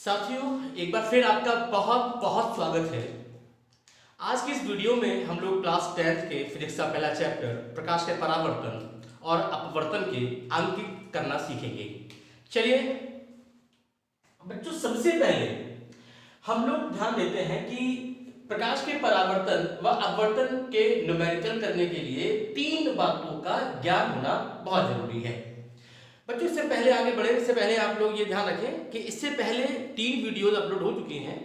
साथियों, एक बार फिर आपका बहुत बहुत स्वागत है। आज की इस वीडियो में हम लोग क्लास 10th के फिजिक्स का पहला चैप्टर प्रकाश के परावर्तन और अपवर्तन के अंकित करना सीखेंगे। चलिए बच्चों, सबसे पहले हम लोग ध्यान देते हैं कि प्रकाश के परावर्तन व अपवर्तन के न्यूमेरिकल करने के लिए तीन बातों का ज्ञान होना बहुत जरूरी है। बच्चों, इससे पहले आगे बढ़ने से पहले आप लोग ये ध्यान रखें कि इससे पहले 3 वीडियोस अपलोड हो चुकी हैं,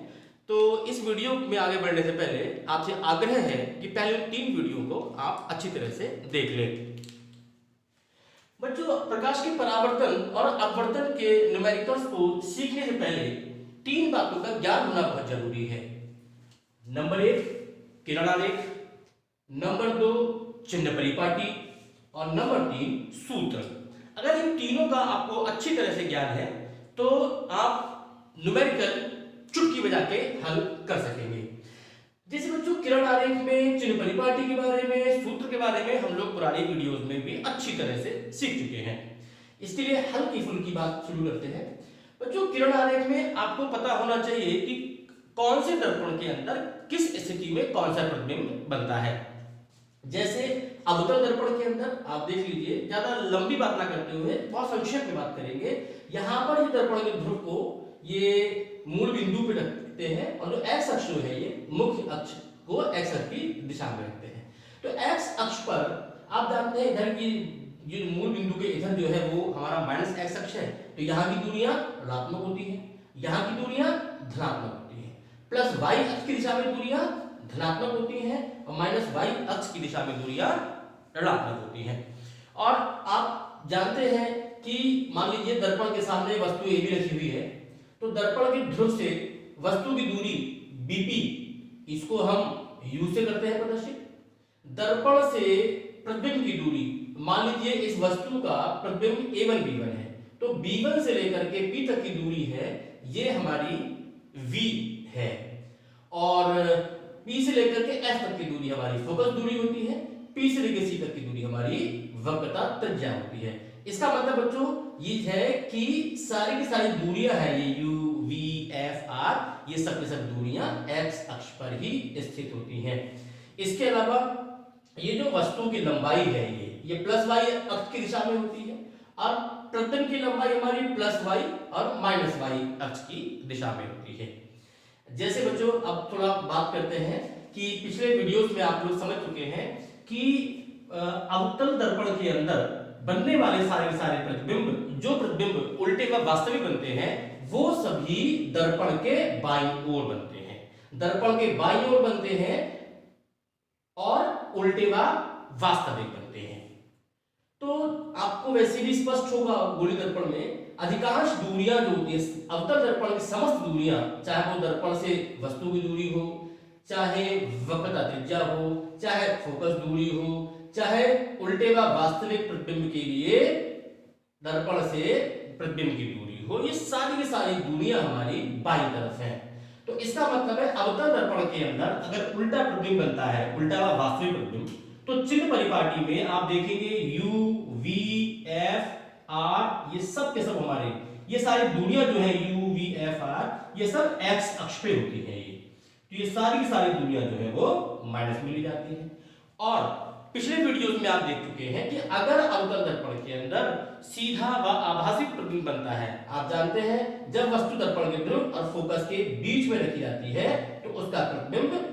तो इस वीडियो में आगे बढ़ने से पहले आपसे आग्रह है कि पहले 3 वीडियो को आप अच्छी तरह से देख लें। बच्चों, प्रकाश के परावर्तन और अपवर्तन के न्यूमेरिकल्स को सीखने से पहले 3 बातों का ज्ञान होना बहुत जरूरी है। नंबर 1 किरण आरेख, नंबर 2 चिन्ह परिपाटी और नंबर 3 सूत्र। अगर इन तीनों का आपको अच्छी तरह से ज्ञान है तो आप न्यूमेरिकल चुटकी बजा के हल कर सकेंगे। जैसे बच्चों, किरण आरेख में, चिन्ह परिपाटी के बारे में, सूत्र के बारे में हम लोग पुरानी वीडियोस में भी अच्छी तरह से सीख चुके हैं। इसके लिए हल्की फुल्की बात शुरू करते हैं। बच्चों, किरण आरेख में आपको पता होना चाहिए कि कौन से दर्पण के अंदर किस स्थिति में कौन सा प्रतिबिंब बनता है। जैसे अवतल दर्पण के अंदर आप देख लीजिए, ज्यादा लंबी बात ना करते हुए बहुत संक्षेप में बात करेंगे। यहां पर ये दर्पण के ध्रुव को ये मूल बिंदु पे रखते हैं और जो एक्स अक्ष है ये मुख्य अक्ष को एक्स अक्ष की दिशा में रखते हैं। तो एक्स अक्ष पर आप जानते हैं इधर की जो मूल बिंदु के इधर जो है वो हमारा माइनस एक्स अक्ष है, तो यहाँ की दूरियां ऋणात्मक होती है, यहाँ की दूरियां धनात्मक होती है। प्लस वाई अक्ष की दिशा में दूरियां धनात्मक होती हैं और माइनस वाई अक्ष की दिशा में दूरियां ऋणात्मक होती हैं। और आप जानते हैं कि मान लीजिए दर्पण के सामने वस्तु ए भी रखी हुई है, तो दर्पण के ध्रुव से वस्तु की दूरी बीपी, इसको हम यू से करते हैं प्रदर्शित। दर्पण से प्रतिबिंब की दूरी, मान लीजिए इस वस्तु का प्रतिबिंब A1 B1 है, तो B1 से लेकर के P तक की दूरी है, ये हमारी V है। और P से लेकर के F तक की दूरी हमारी फोकस दूरी होती है, P से लेकर C तक की दूरी हमारी वक्रता त्रिज्या होती है। इसका मतलब बच्चों ये है कि सारी की सारी दूरियां हैं, ये U, V, F, R, ये सब की सब दूरियां X अक्ष पर ही स्थित होती हैं। इसके अलावा ये जो वस्तु की लंबाई है ये प्लस y अक्ष की दिशा में होती है और प्रतिबिंब की लंबाई हमारी प्लस y और माइनस y अक्ष की दिशा में होती है। जैसे बच्चों, अब थोड़ा बात करते हैं कि पिछले वीडियोस में आप लोग समझ चुके हैं कि अवतल दर्पण के अंदर बनने वाले सारे प्रतिबिंब, जो प्रतिबिंब उल्टे व वास्तविक बनते हैं, वो सभी दर्पण के बाईं ओर बनते हैं। दर्पण के बाईं ओर बनते हैं और उल्टे व वास्तविक बनते हैं। तो आपको वैसे भी स्पष्ट होगा, गोलीय दर्पण में अधिकांश दूरियां जो होती है, अवतल दर्पण की समस्त दूरियां, चाहे वो दर्पण से वस्तु की दूरी हो, चाहे वक्रता त्रिज्या हो, चाहे फोकस दूरी हो, चाहे उल्टे व वास्तविक प्रतिबिंब के लिए दर्पण से प्रतिबिंब की दूरी हो, ये सारी की सारी दूरियां हमारी बाईं तरफ हैं। तो इसका मतलब है अवतल दर्पण के अंदर अगर उल्टा प्रतिबिंब बनता है, उल्टा व वास्तविक प्रतिबिंब, तो चिन्ह परिपाटी में आप देखेंगे U, V, F, R, ये सब के सब हमारे ये सारी दूरियां जो है U, V, F, R, ये सब X अक्ष पे होती है। तो ये सारी की सारी दूरियां जो है वो माइनस में ली जाती है। और पिछले वीडियोस में आप देख चुके हैं कि अगर अवतल दर्पण के अंदर सीधा व आभासी प्रतिबिंब बनता है, आप जानते हैं जब वस्तु दर्पण के ध्रुव और फोकस के बीच में रखी जाती है तो उसका प्रतिबिंब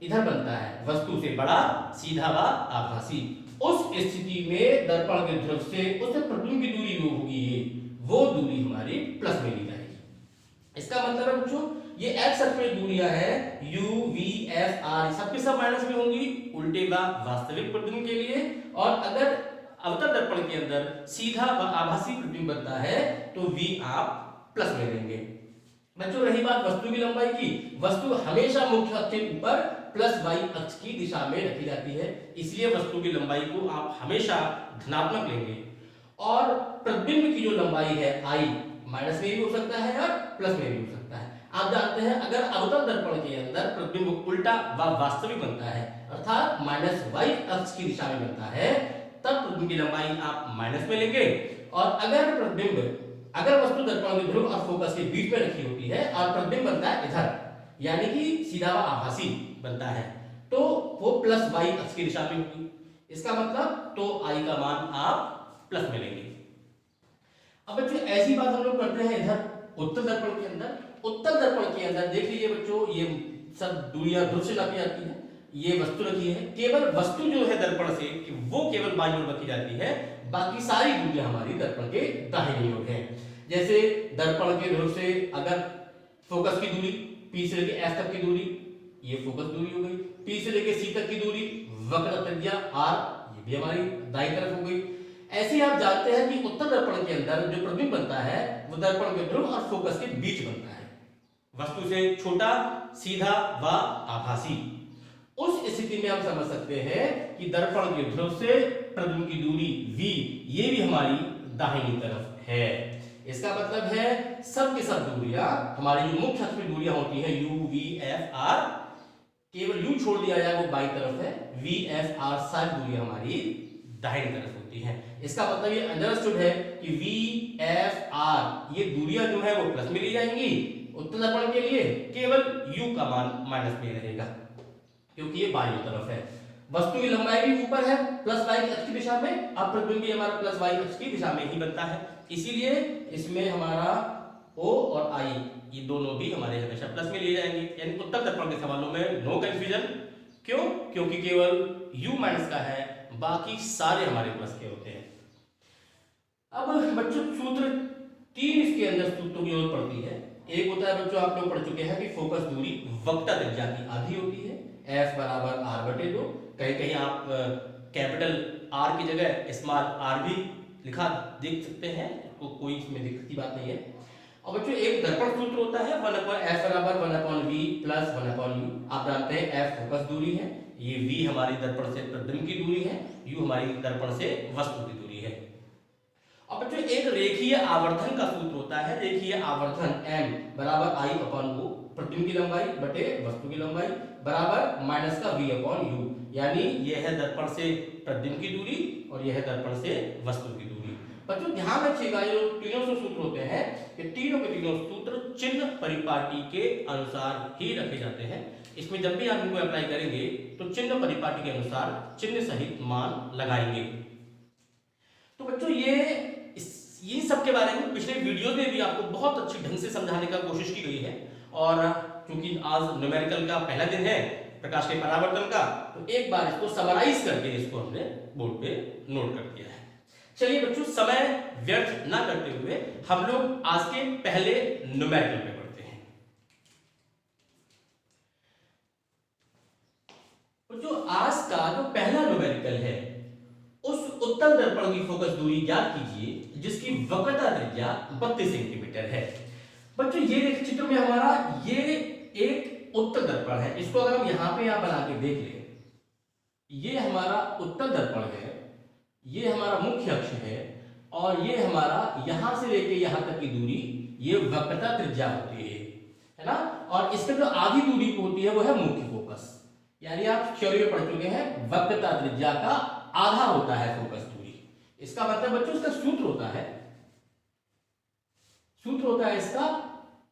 इधर बनता है, वस्तु से बड़ा, सीधा व आभासी। उस स्थिति में दर्पण के ध्रुव से उस प्रतिबिंब की दूरी जो होगी वो दूरी हमारी प्लस में ली जाएगी। इसका मतलब है बच्चों, ये एक्स अक्ष पे दूरियां हैं U, V, F, R, सबके सब माइनस में होंगी उल्टे व वास्तविक प्रतिबिंब के लिए। और अगर अवतल दर्पण के अंदर सीधा व आभासी प्रतिबिंब बनता है तो V आप प्लस में लेंगे। बच्चों, रही बात वस्तु की लंबाई की, वस्तु हमेशा मुख्य अक्ष के ऊपर प्लस y अक्ष की दिशा में रखी जाती है, इसलिए वस्तु की लंबाई को आप हमेशा धनात्मक लेंगे। और प्रतिबिंब की जो लंबाई है I, माइनस में भी हो सकता है और प्लस में भी हो सकता है। आप जानते हैं अगर अवतल दर्पण के अंदर प्रतिबिंब उल्टा व वास्तविक बनता है, अर्थात माइनस y अक्ष की दिशा में बनता है, तब प्रतिबिंब की लंबाई आप माइनस में लेंगे। और अगर प्रतिबिंब अगर वस्तु दर्पण के ध्रुव और फोकस के बीच में रखी होती है और प्रतिबिंब बनता है इधर, यानी कि सीधा व आभासी बनता है, तो वो प्लस वाई अक्ष की दिशा में होगी। इसका मतलब तो आई का मान आप प्लस में लेंगे। अब बच्चों ऐसी बात हम लोग करते हैं इधर उत्तर दर्पण के अंदर। उत्तर दर्पण के अंदर देख लीजिए बच्चों, ये सब दूरियां ध्रुव से नापी जाती है, ये वस्तु रखी है, केवल वस्तु जो है दर्पण से वो केवल बाईं ओर रखी जाती है, बाकी सारी दूरियां हमारी दर्पण के दाहिनी ओर है। जैसे दर्पण के ध्रुव से अगर फोकस की दूरी P से लेके F तक की दूरी, ये फोकस दूरी हो गई, P से लेके C तक की दूरी वक्र त्रिज्या R, ये भी हमारी दाईं तरफ हो गई। ऐसे आप जानते हैं कि उत्तर दर्पण के अंदर जो प्रतिबिंब बनता है वो दर्पण के ध्रुव और फोकस के बीच बनता है, वस्तु से छोटा, सीधा व आभासी। उस स्थिति में हम समझ सकते हैं कि दर्पण के ध्रुव से प्रतिबिंब की दूरी V ये भी हमारी दाहिनी तरफ है। इसका मतलब है सब की सब दूरियां हमारी जो मुख्य अक्ष में दूरियां होती हैं U, V, F, R, केवल U छोड़ दिया जाए वो बाईं तरफ है, V, F, R सारी दूरियां हमारी दाहिनी तरफ होती हैं। इसका मतलब ये अंडरस्टूड है कि V, F, R ये दूरियां जो है वो प्लस में ली जाएंगी, उत्तर दर्पण के लिए केवल U का मान माइनस में रहेगा क्योंकि ये बाईं तरफ है। वस्तु की लंबाई भी ऊपर है प्लस वाई अक्ष की दिशा में, अब प्रतिबिंब भी हमारा प्लस वाई अक्ष की दिशा में ही बनता है, इसीलिए इसमें हमारा O और I ये दोनों भी हमारे हमेशा प्लस में लिए जाएंगे। यानी उत्तर दर्पण के सवालों में नो कंफ्यूजन। क्यों? क्योंकि केवल U माइनस का है, बाकी सारे हमारे प्लस के होते हैं। अब बच्चों सूत्र 3 इसके अंदर सूत्रों की जरूरत पड़ती है। एक होता है बच्चों आप लोग पढ़ चुके हैं कि फोकस दूरी वक्रता त्रिज्या की आधी होती है, F बराबर R/2। कहीं कहीं आप कैपिटल R की जगह स्मॉल r भी लिखा देख सकते हैं, तो कोई इसमें दिक्कत की बात नहीं है। और बच्चों एक दर्पण सूत्र होता है 1/f बराबर 1/v प्लस 1/u। आप जानते हैं F फोकस दूरी है, ये V हमारी दर्पण से प्रतिबिंब की दूरी है, U हमारी दर्पण से वस्तु की दूरी है। और बच्चों एक रेखीय आवर्धन का सूत्र होता है, रेखीय आवर्धन M बराबर I/O, प्रतिबिंब की लंबाई बटे वस्तु की लंबाई बराबर माइनस का V/U, यानी यह है दर्पण से प्रतिबिंब की दूरी और यह है दर्पण से वस्तु की दूरी। बच्चों ध्यान रखिएगा ये तीनों जो सूत्र होते हैं, ये तीनों के तीनों सूत्र चिन्ह परिपाटी के अनुसार ही रखे जाते हैं। इसमें जब भी आप इनको अप्लाई करेंगे तो चिन्ह परिपाटी के अनुसार चिन्ह सहित मान लगाएंगे। तो बच्चों ये सब के बारे में पिछले वीडियो में भी आपको बहुत अच्छी ढंग से समझाने का कोशिश की गई है, और क्योंकि आज न्यूमेरिकल का पहला दिन है प्रकाश के परावर्तन का, तो एक बार इसको समराइज करके इसको हमने बोर्ड पे नोट कर दिया है। चलिए बच्चों समय व्यर्थ ना करते हुए हम लोग आज के पहले न्यूमेरिकल पे बढ़ते हैं। बच्चों आज का जो पहला न्यूमेरिकल है उस उत्तर दर्पण की फोकस दूरी ज्ञात कीजिए जिसकी वक्रता त्रिज्या 32 सेंटीमीटर है। बच्चों ये एक चित्र में हमारा ये एक उत्तर दर्पण है, इसको अगर हम यहां पे बना के देख लें, ये हमारा उत्तर दर्पण है, ये हमारा मुख्य अक्ष है, और ये हमारा यहां से लेके यहां तक की दूरी ये वक्रता त्रिज्या होती है ना। और इसमें जो आधी दूरी होती है वो है मुख्य फोकस, यानी आप थ्योरी में पढ़ चुके हैं वक्रता त्रिज्या का आधा होता है फोकस दूरी। इसका मतलब बच्चों इसका सूत्र होता है इसका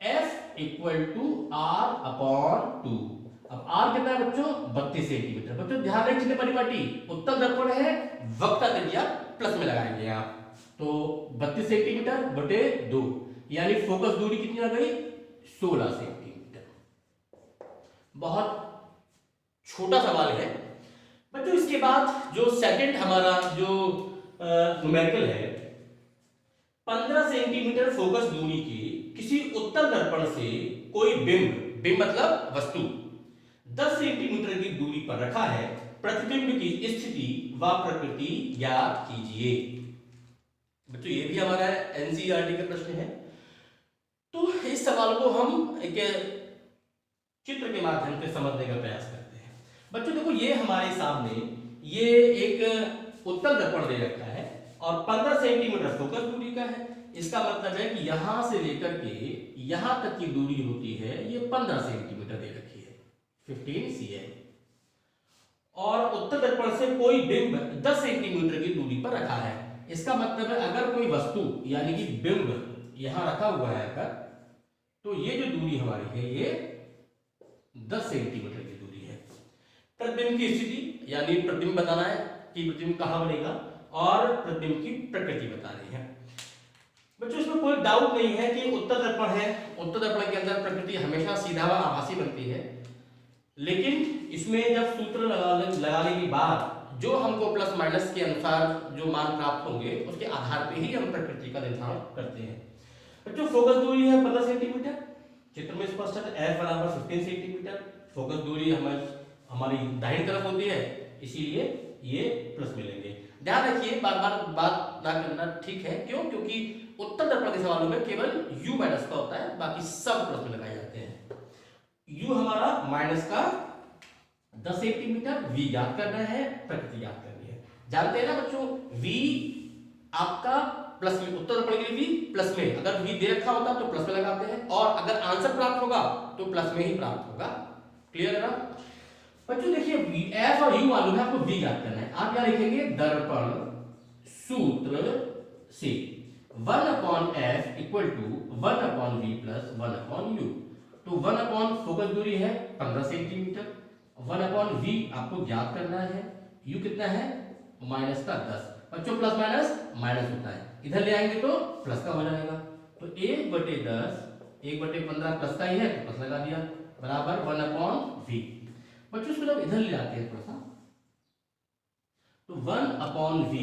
F इक्वल टू R/2। अब R कितना है बच्चों 32 सेंटीमीटर। बच्चों ध्यान रखिए चिन्ह परिपाटी उत्तर दर्पण है, वक्रता त्रिज्या प्लस में लगाएंगे आप, तो 32 सेंटीमीटर बटे 2 यानी फोकस दूरी कितनी आ गई 16 सेंटीमीटर। बहुत छोटा सवाल है बच्चों। इसके बाद जो सेकंड हमारा जो न्यूमेरिकल है 15 सेंटीमीटर फोकस दूरी की किसी उत्तर दर्पण से कोई बिंब मतलब वस्तु 10 सेंटीमीटर की दूरी पर रखा है, प्रतिबिंब की स्थिति व प्रकृति ज्ञात कीजिए। बच्चों ये भी हमारा एनसीईआरटी का प्रश्न है, तो इस सवाल को हम एक चित्र के माध्यम से समझने का प्रयास करते हैं। बच्चों देखो ये हमारे सामने ये एक उत्तर दर्पण दे रखा है और 15 सेंटीमीटर फोकस दूरी का है। इसका मतलब है कि यहां से लेकर के यहां तक की दूरी होती है ये 15 सेंटीमीटर दे रखी है 15 cm, और उत्तर दर्पण से कोई बिंब 10 सेंटीमीटर की दूरी पर रखा है। इसका मतलब है अगर कोई वस्तु यानी कि बिंब यहां रखा हुआ है अगर, तो ये जो दूरी हमारी है ये 10 सेंटीमीटर की दूरी है। प्रतिबिंब की स्थिति यानी प्रतिबिंब बताना है कि प्रतिबिंब कहां बनेगा और प्रतिबिंब की प्रकृति बता रही है। बच्चों इसमें कोई डाउट नहीं है कि उत्तल दर्पण है, उत्तल दर्पण के अंदर प्रकृति हमेशा सीधा व आभासी बनती है, लेकिन इसमें जब सूत्र लगाने के बाद जो हमको प्लस माइनस के अनुसार जो मान प्राप्त होंगे उसके आधार पे ही हम प्रकृति का निर्धारण करते हैं। बच्चों फोकस दूरी है 15 सेंटीमीटर, चित्र में स्पष्ट है। F बराबर 15 सेंटीमीटर, फोकस दूरी हमारी दाहिनी तरफ होती है, इसीलिए ये प्लस मिलेंगे। ध्यान रखिए बार बार बात ना करना ठीक है, क्यों? क्योंकि उत्तर दर्पण के सवालों में केवल U माइनस का होता है, बाकी सब प्लस में लगाए जाते हैं। U हमारा माइनस का 10 सेंटीमीटर, V ज्ञात करना है, प्रकृति ज्ञात करनी है। जानते हैं ना बच्चों, V आपका प्लस में, उत्तर दर्पण के लिए V प्लस में, अगर V दे रखा होता तो प्लस में लगाते हैं, और अगर आंसर प्राप्त होगा तो प्लस में ही प्राप्त होगा। क्लियर है ना बच्चों? देखिए F और U मालूम है, आपको V ज्ञात करना है। आप क्या लिखेंगे? दर्पण सूत्र से 1/f equal to 1/v plus 1/u। तो 1/ फोकस दूरी है 15 सेंटीमीटर, 1/v आपको ज्ञात करना है, u कितना है? माइनस का 10। बच्चों प्लस माइनस माइनस होता है, इधर ले आएंगे तो प्लस का हो जाएगा। तो 1/10 1/15 प्लस का ही है तो प्लस लगा दिया, बराबर 1/v। बच्चों इसको जब इधर ले आते हैं थोड़ा सा, तो 1/v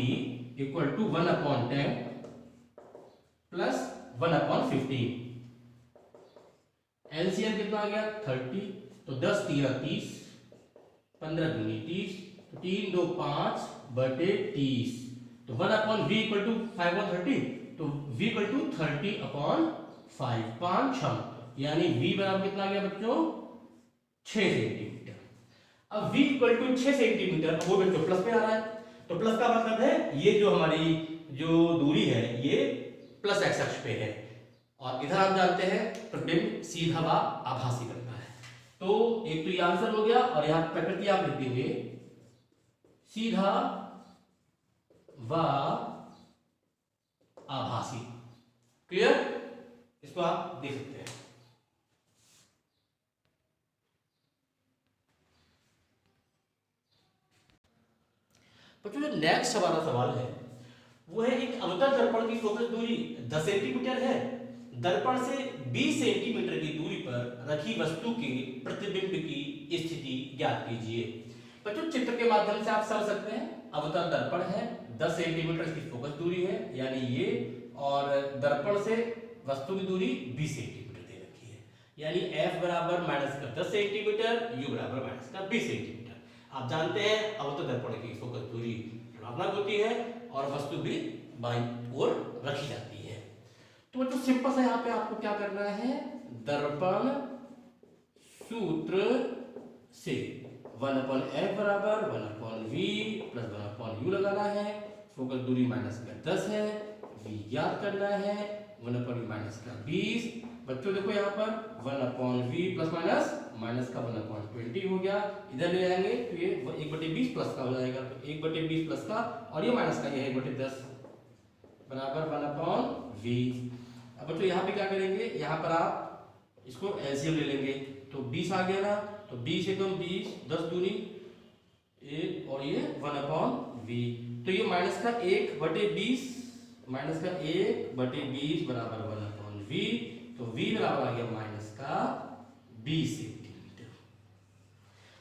equal to 1/10 plus 1/15। LCM कितना आ गया? 30। तो 10 3 30, 15 दूनी 30, तो 3 2 5 बटे 30। तो 1/v इक्वल टू 5/30, तो v इक्वल टू 30/5, 5 6, यानी v बराबर कितना आ गया बच्चों? 6 सेंटीमीटर। अब v इक्वल टू 6 सेंटीमीटर, वो बच्चों प्लस में आ रहा है, तो प्लस का मतलब है ये जो हमारी जो दूरी है ये प्लस एक्स अक्ष पे है, और इधर आप जानते हैं प्रतिबिंब सीधा व आभासी बनता है। तो एक तो ये आंसर हो गया, और यहां प्रकृति आप लिख देंगे सीधा व आभासी। क्लियर? इसको आप देख सकते हैं। बच्चों जो नेक्स्ट हमारा सवाल है वो है, एक अवतल दर्पण की फोकस दूरी 10 सेंटीमीटर है, दर्पण से 20 सेंटीमीटर की दूरी पर रखी वस्तु के प्रतिबिंब की स्थिति ज्ञात कीजिए। बच्चों चित्र के माध्यम से आप समझ सकते हैं, अवतल दर्पण है, 10 सेंटीमीटर की फोकस दूरी है यानी ये, और दर्पण से वस्तु की दूरी 20 सेंटीमीटर दे रखी है, यानी F बराबर माइनस का 10 सेंटीमीटर, U बराबर माइनस का 20 सेंटीमीटर। आप जानते हैं अवतल दर्पण की फोकस दूरी ऋणात्मक होती है और वस्तु भी बाईं ओर रखी जाती है। तो बच्चों सिंपल सा यहाँ पे आपको क्या करना है? दर्पण सूत्र से 1/f बराबर 1/v प्लस 1/u लगाना है, फोकस दूरी माइनस का 10 है, v याद करना है, 1/u माइनस का 20। बच्चों देखो यहाँ पर 1/v प्लस माइनस माइनस का 1/20 हो गया, इधर ले आएंगे तो ये 1/20 प्लस का हो जाएगा, तो 1/20 प्लस का, और ये माइनस का ये है 1/10 बराबर 1/v। अब बच्चों यहाँ पे क्या करेंगे? यहाँ पर आप इसको एलसीएम ले लेंगे, तो 20 आ गया ना, तो 20 एकम 20, 10 दूनी 1, और ये 1/v। तो ये माइनस का 1/20, माइनस का 1/20 बराबर 1/v, तो v बराबर आ गया माइनस का 20 सेंटीमीटर।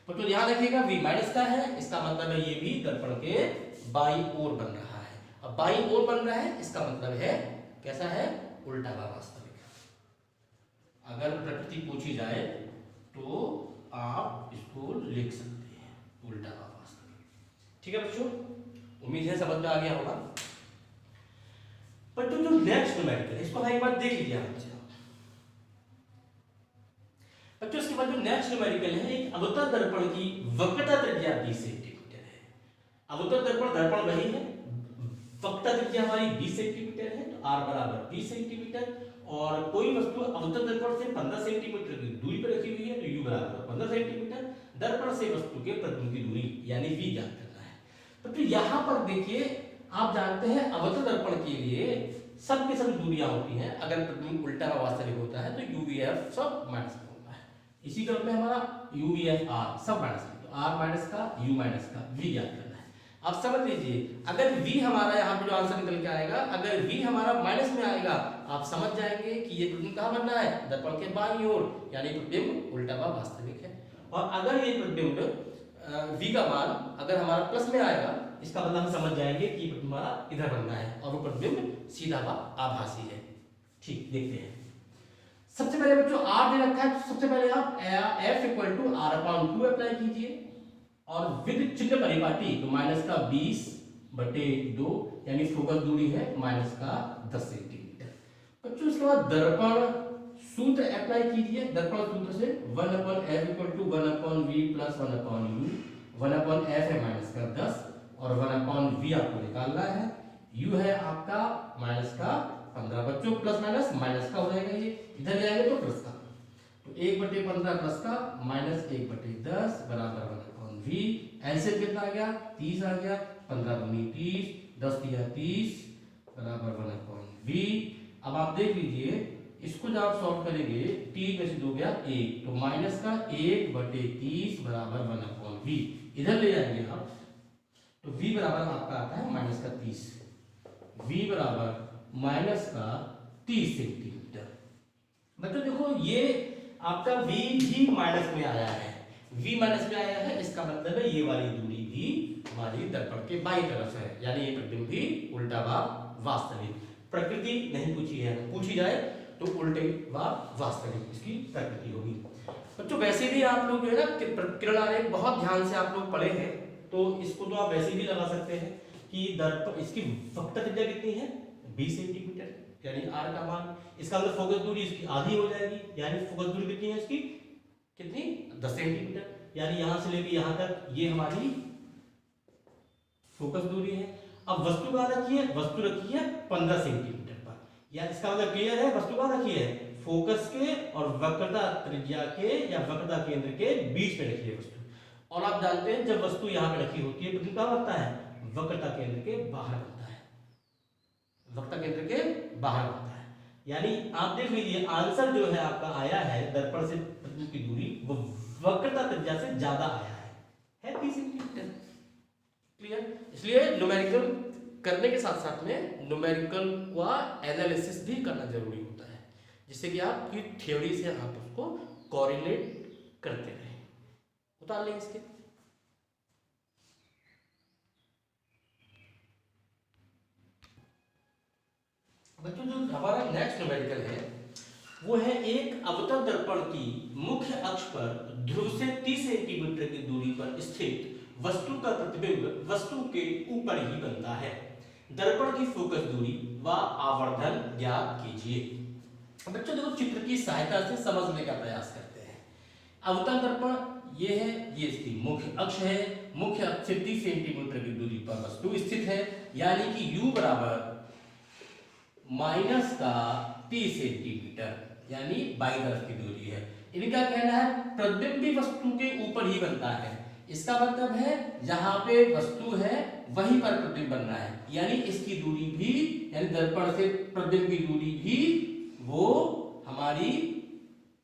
तो ध्यान रखिएगा v माइनस का है, इसका मतलब है ये भी दर्पण के बाईं ओर बन रहा है। अब बाईं ओर बन रहा है इसका मतलब है कैसा है? उल्टा व वास्तविक। अगर प्रकृति पूछी जाए तो आप इसको लिख सकते हैं उल्टा व वास्तविक। ठीक है बच्चों, उम्मीद है समझ में आ गया होगा। बच्चों जो नेक्स्ट न्यूमेरिकल है इसको एक बार देख लीजिए आप बच्चों। इसके बाद जो नेक्स्ट न्यूमेरिकल है, एक अवतल दर्पण की वक्रता त्रिज्या 20 सेंटीमीटर है। अवतल दर्पण वही है, वक्रता त्रिज्या हमारी 20 सेंटीमीटर है, तो r बराबर 20 सेंटीमीटर, और कोई वस्तु अवतल दर्पण से 15 सेंटीमीटर की दूरी पर रखी हुई है, तो u बराबर 15 सेंटीमीटर, दर्पण से वस्तु के प्रतिबिंब की दूरी यानी v ज्ञात करना है। तो यहाँ पर देखिए आप जानते हैं अवतल दर्पण के लिए सब की सब दूरियां होती हैं, अगर प्रतिबिंब उल्टा व वास्तविक होता है तो यूवीएफ सब माइनस का होता है। इसी क्रम में हमारा यूवीएफ आर सब माइनस का, तो आर माइनस का यू माइनस का वी ज्ञात करना है। अब समझ लीजिए, अगर v हमारा यहाँ पे जो आंसर निकल के आएगा, अगर v हमारा माइनस में आएगा, आप समझ जाएंगे कि ये प्रतिबिंब कहाँ बनना है, दर्पण के बाईं ओर, यानी प्रतिबिंब उल्टा व वास्तविक है। और अगर ये प्रतिबिंब v का मान अगर हमारा प्लस में आएगा, इसका मतलब हम समझ जाएंगे कि प्रतिबिंब हमारा इधर बनना है और वो प्रतिबिंब सीधा व आभासी है। ठीक, देखते हैं। सबसे पहले बच्चों r दे रखा है, तो सबसे पहले आप f equal to r upon 2 apply कीजिए और विद चिन्ह परिपाटी, तो माइनस का 20/2 यानी फोकस दूरी है माइनस का 10 सेंटीमीटर। बच्चों उसके बाद दर्पण सूत्र अप्लाई कीजिए। दर्पण सूत्र से 1/f equal to 1/v plus 1/u, 1/f है माइनस का 10 और 1/v आपको निकालना है। u है आपका माइनस का 15। बच्चों प्लस माइनस माइनस का हो जाएगा, ये इधर जाएगा तो प्लस का, तो 1/15 प्लस का माइनस 1/10 बराबर 1/v। एलसीएम कितना आ गया, 30 आ गया, 15 दूनी 30, 10 दिया 30 बराबर 1/v। अब आप देख लीजिए, इसको जब आप सॉल्व करेंगे 3 में से 2 गया 1, तो माइनस का 1/30 बराबर 1/v। इधर ले जाएंगे आप, तो v बराबर आपका आता है माइनस का 30, v बराबर माइनस का 30 सेंटीमीटर। बच्चों देखो, ये आपका v भी माइनस में आया है, v माइनस में आया है, इसका मतलब है ये वाली दूरी भी हमारी दर्पण के बाईं तरफ है, यानी ये प्रतिबिंब भी उल्टा व वास्तविक। प्रकृति नहीं पूछी है, पूछी जाए तो उल्टे व वास्तविक इसकी प्रकृति होगी। बच्चों वैसे भी आप लोग जो है ना किरण आरेख बहुत ध्यान से आप लोग पढ़े हैं, तो इसको तो आप वैसे भी लगा सकते हैं कि दर्पण इसकी वक्रता त्रिज्या कितनी है, 20 सेंटीमीटर, यानी r का मान, इसका मतलब फोकस दूरी इसकी आधी हो जाएगी, यानी फोकस दूरी कितनी है इसकी, कितनी 10 सेंटीमीटर, यानी यहां से लेके यहां तक ये हमारी फोकस दूरी है। अब वस्तु कहाँ रखी है, वस्तु रखी है 15 सेंटीमीटर पर, या इसका मतलब क्लियर है, वस्तु कहाँ रखी है, फोकस के और वक्रता त्रिज्या के या वक्रता केंद्र के बीच में रखी है वस्तु। और आप जानते हैं जब वस्तु यहाँ पे रखी होती है प्रतिबिंब कहाँ बनता है, वक्रता केंद्र के बाहर बनता है, वक्रता केंद्र के बाहर बनता है। यानी आप देख लीजिए आंसर जो है आपका आया है दर्पण से प्रतिबिंब की दूरी वो वक्रता त्रिज्या से ज्यादा आया है 30 सेंटीमीटर। क्लियर? इसलिए न्यूमेरिकल करने के साथ साथ में न्यूमेरिकल का एनालिसिस भी करना जरूरी होता है, जिससे कि आपकी थ्योरी से आप उसको कोरिलेट करते रहें। उतार लें इसके। बच्चों जो हमारा नेक्स्ट न्यूमेरिकल है वो है एक अवतल दर्पण की मुख्य अक्ष पर ध्रुव से 30 सेंटीमीटर की दूरी पर स्थित वस्तु का प्रतिबिंब वस्तु के ऊपर ही बनता है। दर्पण की फोकस दूरी व आवर्धन ज्ञात कीजिए। बच्चों देखो चित्र की सहायता से समझने का प्रयास करते हैं। अवतल दर्पण ये है, ये इसकी मुख्य अक्ष है, मुख्य अक्ष से 30 सेंटीमीटर की दूरी पर वस्तु स्थित है, यानी कि u बराबर माइनस का 30 सेंटीमीटर, यानी बाईं तरफ की दूरी है। इनका कहना है प्रतिबिंब भी वस्तु के ऊपर ही बनता है, इसका मतलब है जहां पे वस्तु है वहीं पर प्रतिबिंब बनना है, यानी इसकी दूरी भी, यानी दर्पण से प्रतिबिंब की दूरी भी वो हमारी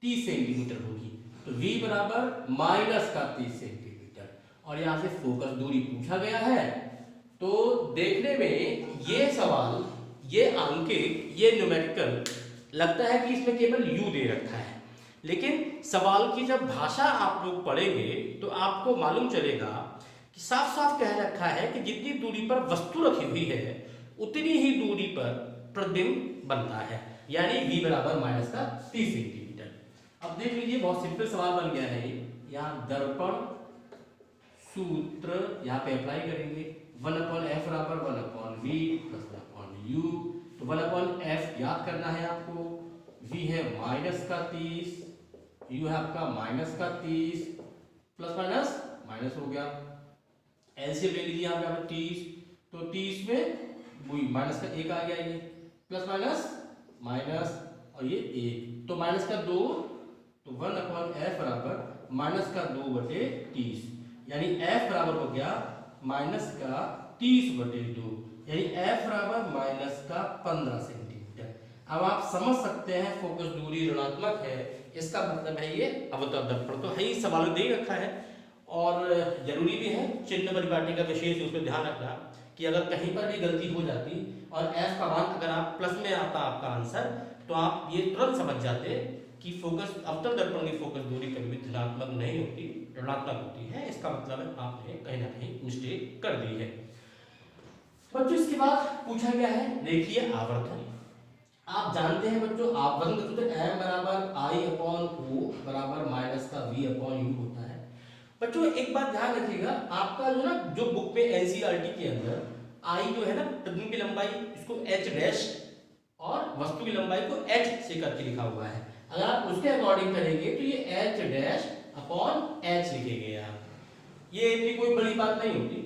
30 सेंटीमीटर होगी। तो v बराबर माइनस का 30 सेंटीमीटर, और यहां से फोकस दूरी पूछा गया है। तो देखने में ये सवाल, ये अंकित, ये न्यूमेरिकल लगता है कि इसमें केवल u दे रखा है, लेकिन सवाल की जब भाषा आप लोग पढ़ेंगे तो आपको मालूम चलेगा कि साफ साफ कह रखा है कि जितनी दूरी पर वस्तु रखी हुई है उतनी ही दूरी पर प्रतिबिंब बनता है, यानी v बराबर माइनस का 30 सेंटीमीटर। अब देख लीजिए बहुत सिंपल सवाल बन गया है। यहाँ दर्पण सूत्र यहाँ पे अप्लाई करेंगे, 1/f बराबर 1/v प्लस 1/u, तो 1/f याद करना है आपको, v है माइनस का 30, u है आपका माइनस का 30, प्लस माइनस माइनस हो गया, एलसीएम ले लीजिए यहाँ पे 30, तो 30 में वही माइनस का 1 आ गया, ये प्लस माइनस माइनस और ये 1, तो माइनस का 2, तो 1/f बराबर माइनस का 2/30, यानी f बराबर हो गया माइनस का 30/2, यानी f बराबर माइनस का 15 सेंटीमीटर। अब आप समझ सकते हैं फोकस दूरी ऋणात्मक है, इसका मतलब है ये अवतल दर्पण। तो है ही सवाल दे रखा है और जरूरी भी है चिन्ह परिपाटी का विशेष रूप से ध्यान रखना कि अगर कहीं पर भी गलती हो जाती और एफ का मान अगर आप प्लस में आता आपका आंसर, तो आप ये तुरंत समझ जाते कि फोकस अवतल दर्पण की फोकस दूरी कभी भी धनात्मक नहीं होती, ऋणात्मक होती है। इसका मतलब है आपने कहीं ना कहीं मिस्टेक कर दी है। बच्चों इसके बाद पूछा गया है रेखीय आवर्धन। आप जानते हैं बच्चों आवर्धन का सूत्र m बराबर i अपॉन o बराबर माइनस का v अपॉन u होता है। बच्चों एक बात ध्यान रखिएगा, आपका जो ना जो बुक में एनसीईआरटी के अंदर i जो है ना प्रतिबिंब की लंबाई इसको h डैश और वस्तु की लंबाई को h से करके लिखा हुआ है। अगर आप उसके अकॉर्डिंग करेंगे तो ये h डैश अपॉन h लिखेंगे आप, ये इतनी कोई बड़ी बात नहीं होती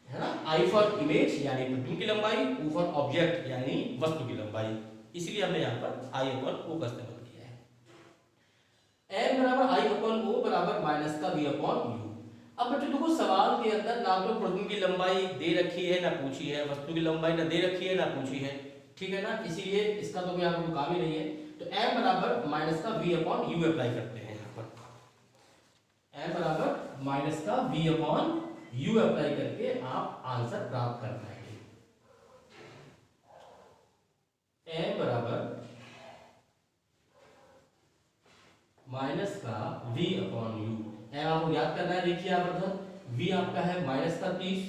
है ना। I फॉर इमेज यानी प्रतिबिंब की लंबाई, O फॉर ऑब्जेक्ट यानी वस्तु की लंबाई, इसलिए हमने यहाँ पर I अपॉन O का इस्तेमाल किया है। M बराबर I अपॉन O बराबर माइनस का V अपॉन U। अब बच्चों देखो सवाल के अंदर ना तो प्रतिबिंब की लंबाई दे रखी है ना पूछी है, वस्तु की लंबाई ना दे रखी है ना पूछी है, ठीक है ना, इसीलिए इसका तो कोई आपको काम ही नहीं है। तो M बराबर माइनस का V अपॉन U अप्लाई करते हैं यहाँ पर। M बराबर माइनस का V अपॉन U अप्लाई करके आप आंसर प्राप्त कर पाएंगे। M बराबर माइनस का V अपॉन U। M आपको याद करना है रेखीय आवर्धन, V आपका है माइनस का 30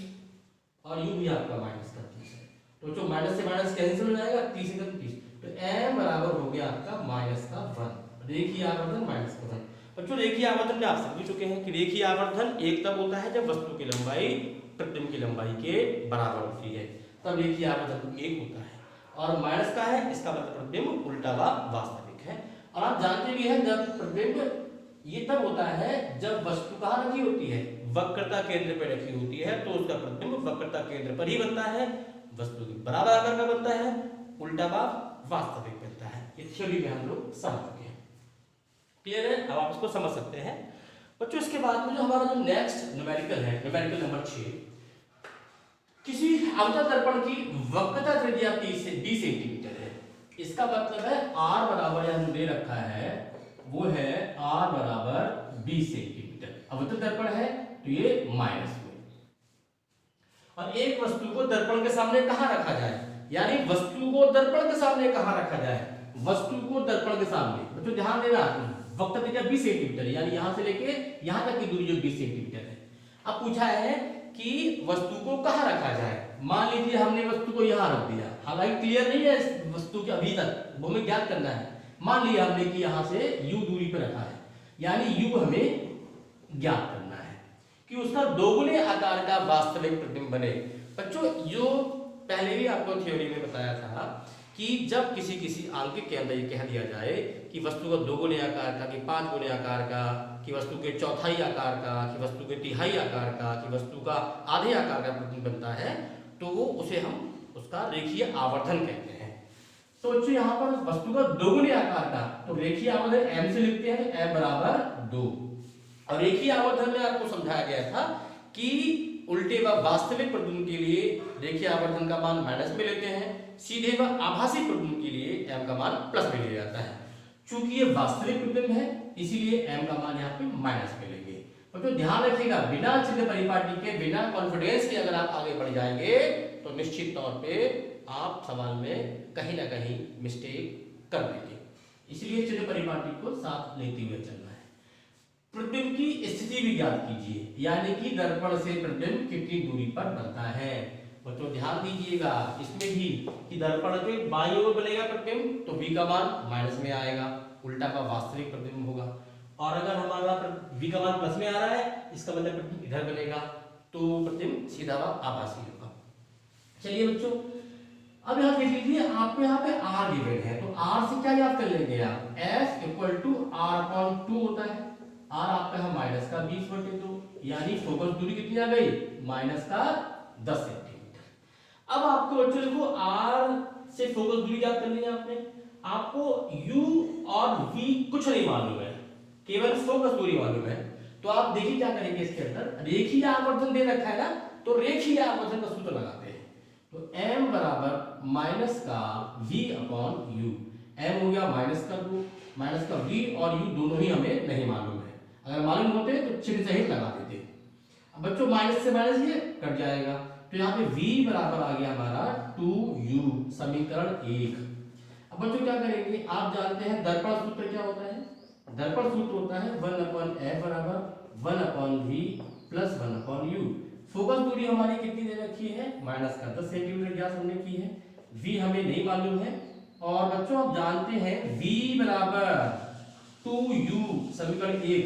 और U भी आपका माइनस का 30 है, तो जो माइनस से माइनस कैंसिल हो जाएगा, 30 से 30, तो M बराबर हो गया आपका माइनस का 1। रेखीय आवर्धन माइनस का 1। बच्चों रेखीय आवर्धन में आप समझ चुके हैं कि रेखीय आवर्धन एक तब होता है जब वस्तु की लंबाई प्रतिबिंब की लंबाई के बराबर होती है, तब रेखीय आवर्धन एक होता है। और माइनस का है इसका मतलब प्रतिबिंब उल्टा व वास्तविक है। और आप जानते भी हैं जब प्रतिबिंब ये तब होता है जब वस्तु कहाँ रखी होती है, वक्रता केंद्र पर रखी होती है, तो उसका प्रतिबिंब वक्रता केंद्र पर ही बनता है, वस्तु के बराबर आकार का बनता है, उल्टा व वास्तविक बनता है। ये थ्योरी में हम लोग समझ चुके हैं, क्लियर है। अब आप इसको समझ सकते हैं बच्चों। इसके बाद में जो हमारा जो नेक्स्ट न्यूमेरिकल है, न्यूमेरिकल नंबर 6, किसी अवतल दर्पण की वक्रता त्रिज्या 20 सेंटीमीटर है। इसका मतलब है r बराबर यहां दे रखा है वो है r बराबर 20 सेंटीमीटर। अवतल दर्पण है तो ये माइनस में, और एक वस्तु को दर्पण के सामने कहां रखा जाए, यानी वस्तु को दर्पण के सामने कहां रखा जाए, वस्तु को दर्पण के सामने। बच्चों ध्यान देना, वक्रता त्रिज्या 20 सेंटीमीटर है, यानी यहां से लेके यहां तक की दूरी जो 20 सेंटीमीटर है। अब पूछा है कि वस्तु को कहां रखा जाए। मान लीजिए हमने वस्तु को यहां रख दिया, हालांकि क्लियर नहीं है इस वस्तु के अभी तक, वो हमें ज्ञात करना है। मान लिया हमने कि यहां से u दूरी पर रखा है, यानी u हमें ज्ञात करना है कि उसका दोगुने आकार का वास्तविक प्रतिबिंब बने। बच्चों जो पहले भी आपको थ्योरी में बताया था कि जब किसी अंक के अंदर ये कह दिया जाए कि वस्तु का दोगुने आकार का, कि 5 गुने आकार का, कि वस्तु के चौथाई आकार का, कि वस्तु के तिहाई आकार का, कि वस्तु का आधे आकार का प्रतिबिंब बनता है, तो वो उसे हम उसका रेखीय आवर्धन कहते हैं। तो बच्चों यहाँ पर वस्तु का दोगुने आकार का, तो रेखीय आवर्धन m से लिखते हैं, m बराबर 2। और रेखीय आवर्धन में आपको समझाया गया था कि उल्टे व वास्तविक प्रतिबिंब के लिए रेखीय आवर्धन का मान माइनस में लेते हैं, सीधे व आभासी प्रतिबिंब के लिए m का मान प्लस में लिया जाता है। चूंकि ये वास्तविक प्रतिबिंब है इसीलिए m का मान यहाँ पे माइनस में लेंगे। तो ध्यान रखिएगा, बिना चिन्ह परिपाटी के, बिना कॉन्फिडेंस के अगर आप आगे बढ़ जाएंगे तो निश्चित तौर पे आप सवाल में कहीं ना कहीं मिस्टेक कर देंगे। इसलिए चिन्ह परिपाटी को साथ लेते हुए चलना है। प्रतिबिंब की स्थिति भी ज्ञात कीजिए, यानी कि दर्पण से प्रतिबिंब कितनी दूरी पर बनता है। बच्चों ध्यान दीजिएगा इसमें भी कि दर्पण के बाईं ओर बनेगा प्रतिबिंब तो v का मान माइनस में आएगा, उल्टा का वास्तविक प्रतिबिंब होगा। और अगर हमारा v का मान प्लस में आ रहा है, इसका मतलब प्रतिबिंब इधर बनेगा, तो प्रतिबिंब सीधा व आभासी होगा। चलिए बच्चों अब यहाँ देख लीजिए, आपको यहाँ पे r गिवन है, तो r से क्या याद कर लेंगे आप, f इक्वल टू r/2 होता है। r आपका है माइनस का 20/2, यानी फोकस दूरी कितनी आ गई, माइनस का 10 सेंटीमीटर। अब आपको बच्चों देखो r से फोकस दूरी याद करनी है आपने, आपको u और v कुछ नहीं मालूम है, केवल फोकस दूरी मालूम है। तो आप देखिए क्या करेंगे, इसके अंदर रेखीय आवर्धन दे रखा है ना, तो रेखीय आवर्धन का सूत्र लगाते हैं। तो m बराबर माइनस का v अपॉन u। m हो गया माइनस का v और u दोनों ही हमें नहीं मालूम है। अगर मालूम होते तो चिन्ह सहित लगा देते। अब बच्चों माइनस से माइनस ये कट जाएगा, तो यहाँ पे v बराबर आ गया हमारा 2u, समीकरण 1। अब बच्चों क्या करेंगे, आप जानते हैं दर्पण सूत्र क्या होता है। दर्पण सूत्र होता है 1/f बराबर 1/v प्लस 1/u। फोकस दूरी हमारी कितनी दे रखी है, माइनस का 10 सेंटीमीटर ज्ञात हमने की है। v हमें नहीं मालूम है। और बच्चों आप जानते हैं v बराबर 2u, समीकरण 1,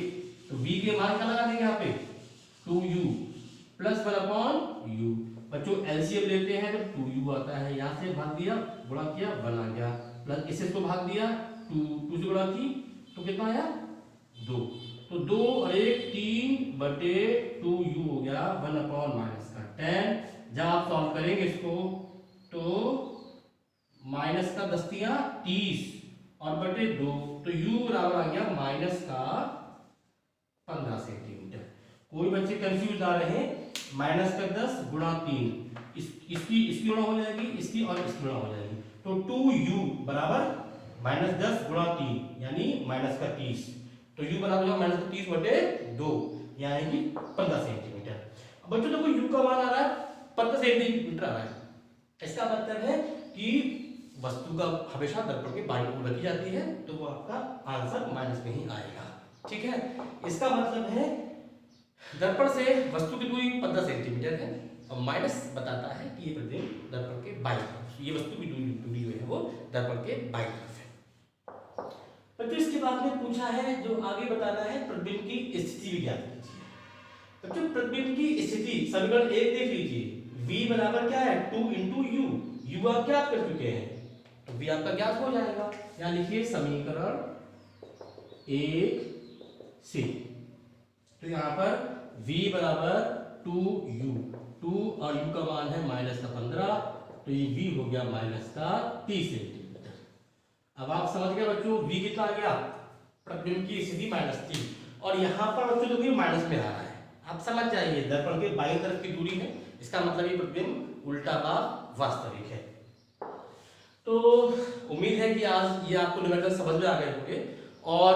तो v के मान का लगा देंगे यहाँ पे 2u प्लस 1/u। बच्चों एलसीएम लेते हैं तो 2u आता है, यहाँ से भाग दिया, गुणा किया, 1 आ गया, प्लस इसे तो भाग दिया, 2 से गुणा की तो कितना आया 2, तो 2 और 1 3/2u हो गया 1/- जब आप सॉल्व करेंगे इसको तो माइनस का 10 दिया 30 और बटे 2, तो u बराबर आ गया माइनस का 15 सेंटीमीटर। कोई बच्चे कंफ्यूज आ रहे हैं, माइनस का 10 गुणा 3, इसकी गुणा हो जाएगी, इसकी और इसकी गुणा हो जाएगी, तो 2u बराबर -10 गुणा 3 यानी माइनस का 30, तो u बराबर होगा माइनस का 30 बटे 2 यानी कि 15 सेंटीमीटर। अब बच्चों देखो u का मान आ रहा है 15 सेंटीमीटर आ रहा है, इसका मतलब है कि वस्तु का हमेशा दर्पण के बाईं ओर रखी जाती है, तो वो आपका आंसर माइनस में ही आएगा। ठीक है, इसका मतलब है दर्पण से वस्तु की दूरी 15 सेंटीमीटर है और माइनस बताता है कि ये प्रतिबिंब दर्पण के बाईं तरफ, ये वस्तु की दूरी जो है वो दर्पण के बाईं तरफ है। बच्चों इसके बाद में पूछा है जो आगे बताना है प्रतिबिंब की स्थिति भी ज्ञात कीजिए। बच्चों प्रतिबिंब की स्थिति समीकरण 1 देख लीजिए, v बराबर क्या है 2 × u, u आप ज्ञात कर चुके हैं तो v आपका ज्ञात हो जाएगा। यहाँ लिखिए समीकरण 1 से, तो यहाँ पर v बराबर 2u, 2 और u का मान है -15, तो ये v हो गया -30 सेंटीमीटर। अब आप समझ गए बच्चों v कितना आ गया, प्रतिबिंब की स्थिति -3, और यहाँ पर बच्चों देखिए माइनस में आ रहा है, आप समझ जाइए दर्पण के बाईं तरफ की दूरी है, इसका मतलब ये प्रतिबिंब उल्टा का वास्तविक है। तो उम्मीद है कि आज ये आपको न्यूमेरिकल समझ में आ गए होंगे, और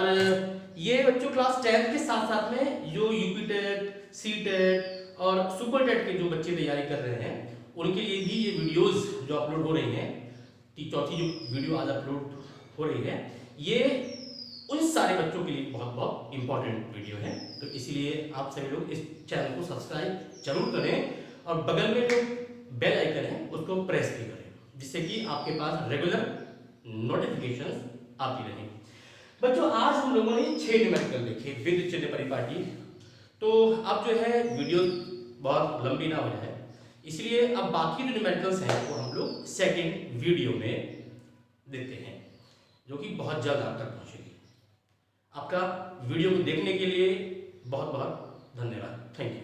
ये बच्चों क्लास 10 के साथ साथ में जो यूपी टेट, सी टेट और सुपर टेट के जो बच्चे तैयारी कर रहे हैं उनके लिए भी ये वीडियोस जो अपलोड हो रही हैं, चौथी जो वीडियो आज अपलोड हो रही है, ये उन सारे बच्चों के लिए बहुत बहुत इंपॉर्टेंट वीडियो है। तो इसलिए आप सभी लोग इस चैनल को सब्सक्राइब जरूर करें और बगल में जो बेल आइकन है उसको प्रेस भी करें, जिससे कि आपके पास रेगुलर नोटिफिकेशंस आती रहें। बच्चों आज हम लोगों ने 6 न्यूमेरिकल देखे विद चिन्ह परिपाटी, तो अब जो है वीडियो बहुत लंबी ना हो जाए, इसलिए अब बाकी जो न्यूमेरिकल्स हैं वो हम लोग सेकेंड वीडियो में देते हैं, जो कि बहुत जल्द आप तक पहुंचेगी। आपका वीडियो को देखने के लिए बहुत बहुत धन्यवाद। Thank you.